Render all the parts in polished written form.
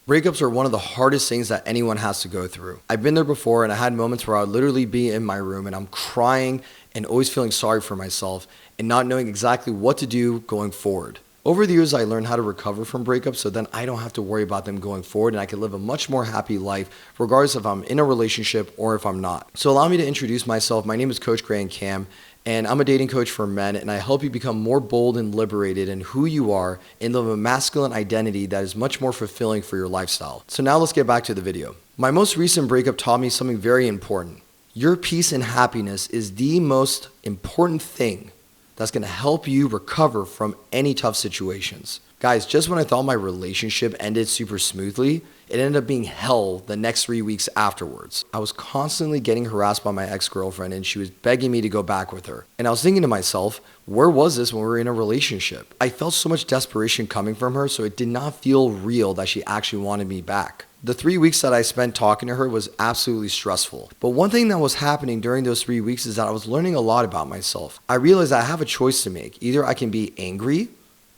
Breakups are one of the hardest things that anyone has to go through. I've been there before, and I had moments where I would literally be in my room and I'm crying and always feeling sorry for myself and not knowing exactly what to do going forward. Over the years, I learned how to recover from breakups so then I don't have to worry about them going forward and I can live a much more happy life regardless if I'm in a relationship or if I'm not. So allow me to introduce myself. My name is Coach Grant Cam, and I'm a dating coach for men, and I help you become more bold and liberated in who you are and live a masculine identity that is much more fulfilling for your lifestyle. So now let's get back to the video. My most recent breakup taught me something very important. Your peace and happiness is the most important thing that's going to help you recover from any tough situations. Guys, just when I thought my relationship ended super smoothly, it ended up being hell the next 3 weeks afterwards. I was constantly getting harassed by my ex-girlfriend and she was begging me to go back with her. And I was thinking to myself, where was this when we were in a relationship? I felt so much desperation coming from her, so it did not feel real that she actually wanted me back. The 3 weeks that I spent talking to her was absolutely stressful. But one thing that was happening during those 3 weeks is that I was learning a lot about myself. I realized I have a choice to make. Either I can be angry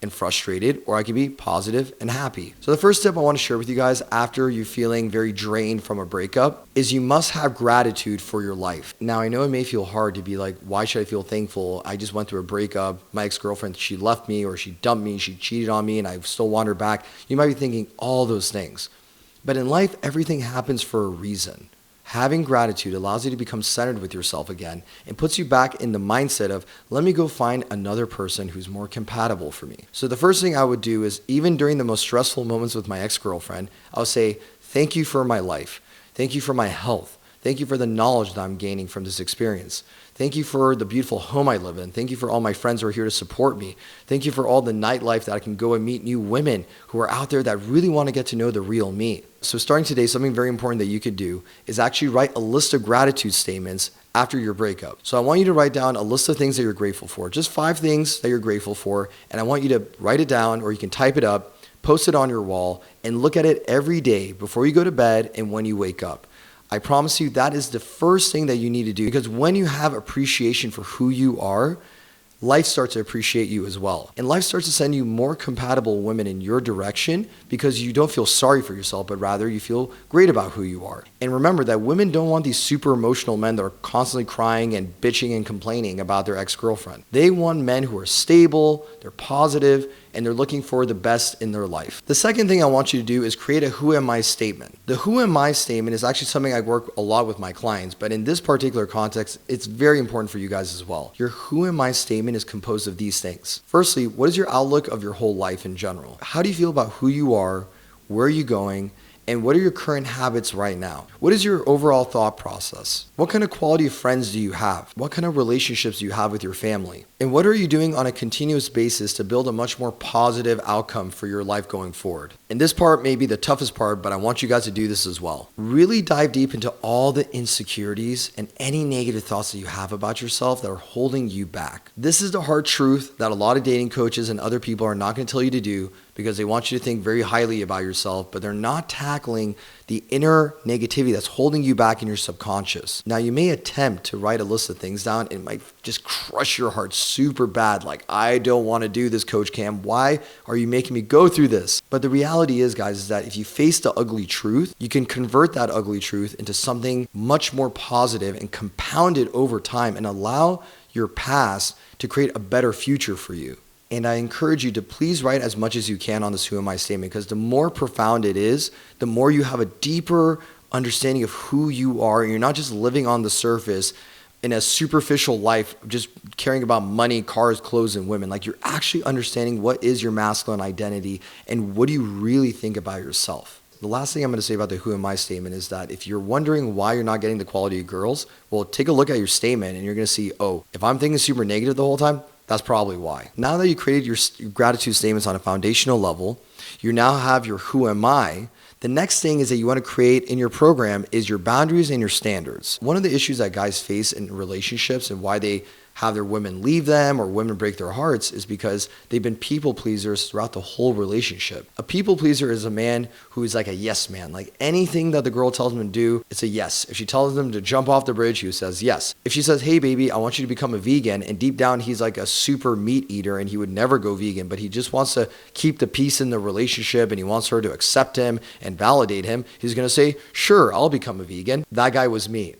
and frustrated, or I can be positive and happy. So the first tip I want to share with you guys after you're feeling very drained from a breakup is you must have gratitude for your life. Now, I know it may feel hard to be like, why should I feel thankful? I just went through a breakup. My ex-girlfriend, she left me or she dumped me, she cheated on me and I still want her back. You might be thinking all those things. But in life, everything happens for a reason. Having gratitude allows you to become centered with yourself again and puts you back in the mindset of, let me go find another person who's more compatible for me. So the first thing I would do is, even during the most stressful moments with my ex-girlfriend, I would say, thank you for my life. Thank you for my health. Thank you for the knowledge that I'm gaining from this experience. Thank you for the beautiful home I live in. Thank you for all my friends who are here to support me. Thank you for all the nightlife that I can go and meet new women who are out there that really want to get to know the real me. So starting today, something very important that you could do is actually write a list of gratitude statements after your breakup. So I want you to write down a list of things that you're grateful for, just 5 things that you're grateful for, and I want you to write it down, or you can type it up, post it on your wall, and look at it every day before you go to bed and when you wake up. I promise you that is the first thing that you need to do, because when you have appreciation for who you are, life starts to appreciate you as well. And life starts to send you more compatible women in your direction because you don't feel sorry for yourself, but rather you feel great about who you are. And remember that women don't want these super emotional men that are constantly crying and bitching and complaining about their ex-girlfriend. They want men who are stable, they're positive, and they're looking for the best in their life. The second thing I want you to do is create a who am I statement. The who am I statement is actually something I work a lot with my clients, but in this particular context, it's very important for you guys as well. Your who am I statement is composed of these things. Firstly, what is your outlook of your whole life in general? How do you feel about who you are, where are you going, and what are your current habits right now? What is your overall thought process? What kind of quality of friends do you have? What kind of relationships do you have with your family? And what are you doing on a continuous basis to build a much more positive outcome for your life going forward? And this part may be the toughest part, but I want you guys to do this as well. Really dive deep into all the insecurities and any negative thoughts that you have about yourself that are holding you back. This is the hard truth that a lot of dating coaches and other people are not going to tell you to do, because they want you to think very highly about yourself, but they're not tackling the inner negativity that's holding you back in your subconscious. Now, you may attempt to write a list of things down, and it might just crush your heart super bad. Like, I don't want to do this, Coach Cam. Why are you making me go through this? But the reality is, guys, is that if you face the ugly truth, you can convert that ugly truth into something much more positive and compound it over time and allow your past to create a better future for you. And I encourage you to please write as much as you can on this who am I statement, because the more profound it is, the more you have a deeper understanding of who you are. And you're not just living on the surface in a superficial life, just caring about money, cars, clothes, and women. Like, you're actually understanding what is your masculine identity and what do you really think about yourself. The last thing I'm going to say about the who am I statement is that if you're wondering why you're not getting the quality of girls, well, take a look at your statement and you're going to see, oh, if I'm thinking super negative the whole time, that's probably why. Now that you created your gratitude statements on a foundational level, you now have your who am I. The next thing is that you want to create in your program is your boundaries and your standards. One of the issues that guys face in relationships and why they have their women leave them or women break their hearts is because they've been people pleasers throughout the whole relationship. A people pleaser is a man who is like a yes man. Like anything that the girl tells him to do, it's a yes. If she tells him to jump off the bridge, he says yes. If she says, hey baby, I want you to become a vegan, and deep down he's like a super meat eater and he would never go vegan, but he just wants to keep the peace in the relationship and he wants her to accept him and validate him, he's going to say, sure, I'll become a vegan. That guy was me.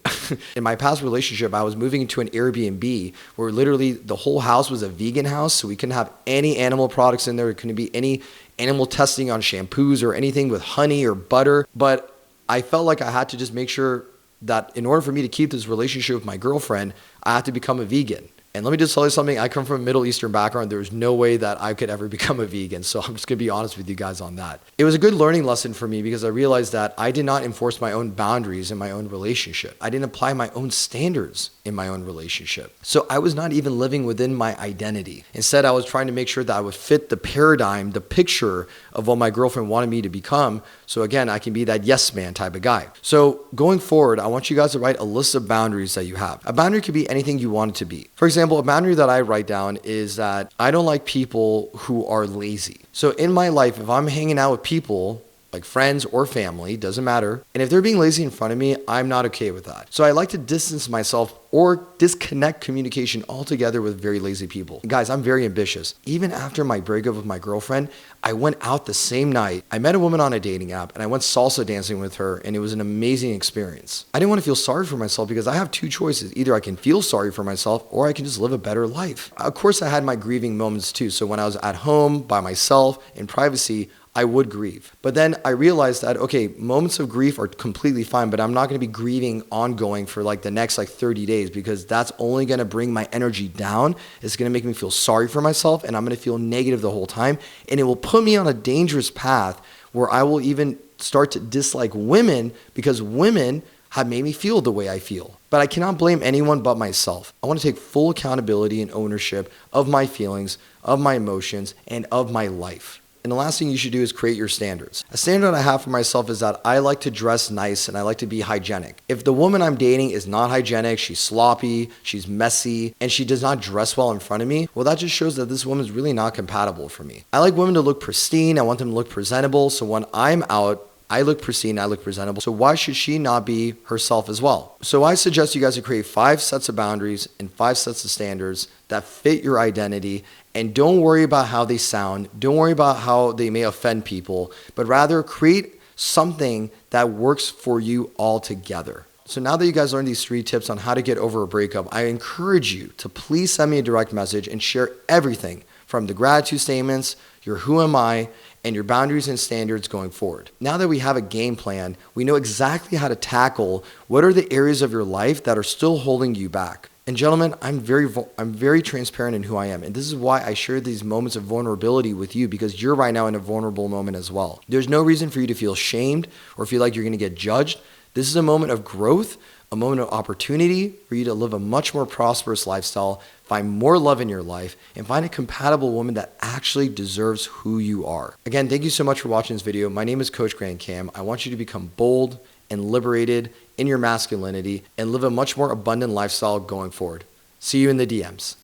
In my past relationship, I was moving into an Airbnb where literally the whole house was a vegan house, so we couldn't have any animal products in there. There couldn't be any animal testing on shampoos or anything with honey or butter. But I felt like I had to just make sure that in order for me to keep this relationship with my girlfriend, I had to become a vegan. And let me just tell you something, I come from a Middle Eastern background. There was no way that I could ever become a vegan. So I'm just going to be honest with you guys on that. It was a good learning lesson for me because I realized that I did not enforce my own boundaries in my own relationship. I didn't apply my own standards in my own relationship. So I was not even living within my identity. Instead, I was trying to make sure that I would fit the paradigm, the picture of what my girlfriend wanted me to become. So again, I can be that yes man type of guy. So going forward, I want you guys to write a list of boundaries that you have. A boundary could be anything you want it to be. For example, a boundary that I write down is that I don't like people who are lazy. So in my life, if I'm hanging out with people like friends or family, doesn't matter, and if they're being lazy in front of me, I'm not okay with that. So I like to distance myself or disconnect communication altogether with very lazy people. Guys, I'm very ambitious. Even after my breakup with my girlfriend, I went out the same night. I met a woman on a dating app and I went salsa dancing with her, and it was an amazing experience. I didn't want to feel sorry for myself because I have two choices. Either I can feel sorry for myself or I can just live a better life. Of course, I had my grieving moments too. So when I was at home by myself in privacy, I would grieve. But then I realized that, okay, moments of grief are completely fine, but I'm not going to be grieving ongoing for like the next 30 days because that's only going to bring my energy down. It's going to make me feel sorry for myself and I'm going to feel negative the whole time. And it will put me on a dangerous path where I will even start to dislike women because women have made me feel the way I feel. But I cannot blame anyone but myself. I want to take full accountability and ownership of my feelings, of my emotions, and of my life. And the last thing you should do is create your standards. A standard I have for myself is that I like to dress nice and I like to be hygienic. If the woman I'm dating is not hygienic, she's sloppy, she's messy, and she does not dress well in front of me, well, that just shows that this woman's really not compatible for me. I like women to look pristine. I want them to look presentable. So when I'm out, I look pristine, I look presentable. So why should she not be herself as well? So I suggest you guys to create 5 sets of boundaries and 5 sets of standards that fit your identity. And don't worry about how they sound. Don't worry about how they may offend people, but rather create something that works for you all together. So now that you guys learned these 3 tips on how to get over a breakup, I encourage you to please send me a direct message and share everything from the gratitude statements, your who am I, and your boundaries and standards going forward. Now that we have a game plan, we know exactly how to tackle what are the areas of your life that are still holding you back. And gentlemen, I'm very transparent in who I am. And this is why I share these moments of vulnerability with you, because you're right now in a vulnerable moment as well. There's no reason for you to feel shamed or feel like you're going to get judged. This is a moment of growth, a moment of opportunity for you to live a much more prosperous lifestyle, find more love in your life, and find a compatible woman that actually deserves who you are. Again, thank you so much for watching this video. My name is Coach Grant Cam. I want you to become bold and liberated in your masculinity and live a much more abundant lifestyle going forward. See you in the DMs.